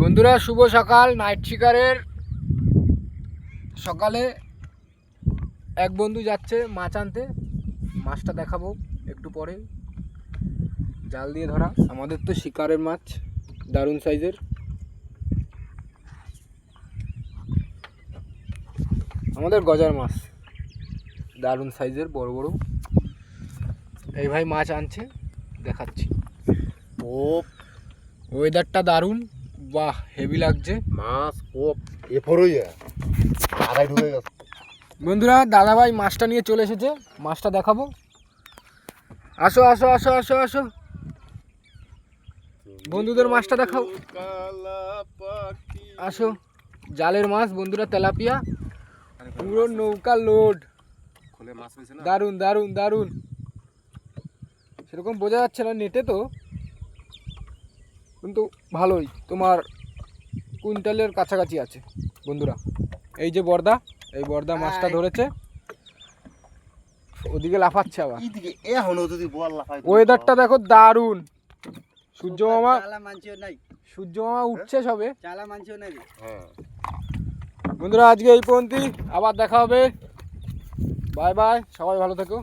বন্ধুরা শুভ সকাল। নাইট শিকারের সকালে এক বন্ধু যাচ্ছে মাছ আনতে। মাছটা দেখাবো একটু পরে। জাল দিয়ে ধরা আমাদের তো শিকারের মাছ, দারুণ সাইজের। আমাদের গজার মাছ দারুণ সাইজের, বড় বড়। এই ভাই মাছ আনছে, দেখাচ্ছি। ও ওয়েদারটা দারুণ, বাহ হেভি লাগছে। মাছ কোপ এরপরই আড়াই ঢুকে গেছে। বন্ধুরা দাদা ভাই মাছটা নিয়ে চলে এসেছে, মাছটা দেখাবো। আসো আসো আসো আসো আসো, বন্ধুদের মাছটা দেখাও। আসো, জালের মাছ বন্ধুরা, তেলাপিয়া, পুরো নৌকা লোড। দারুণ দারুণ দারুণ, সেরকম বোঝা যাচ্ছে না নেটে তো, কিন্তু ভালোই, তোমার কুইন্টালের কাছাকাছি আছে বন্ধুরা। এই যে বর্দা, এই বর্দা মাছটা ধরেছে, ওদিকে লাফাচ্ছে আবার। ওয়েদারটা দেখো দারুণ। সূর্য মামা উঠছে সবে। বন্ধুরা আজকে এই পর্যন্তই, আবার দেখা হবে। বাই বাই, সবাই ভালো থেকো।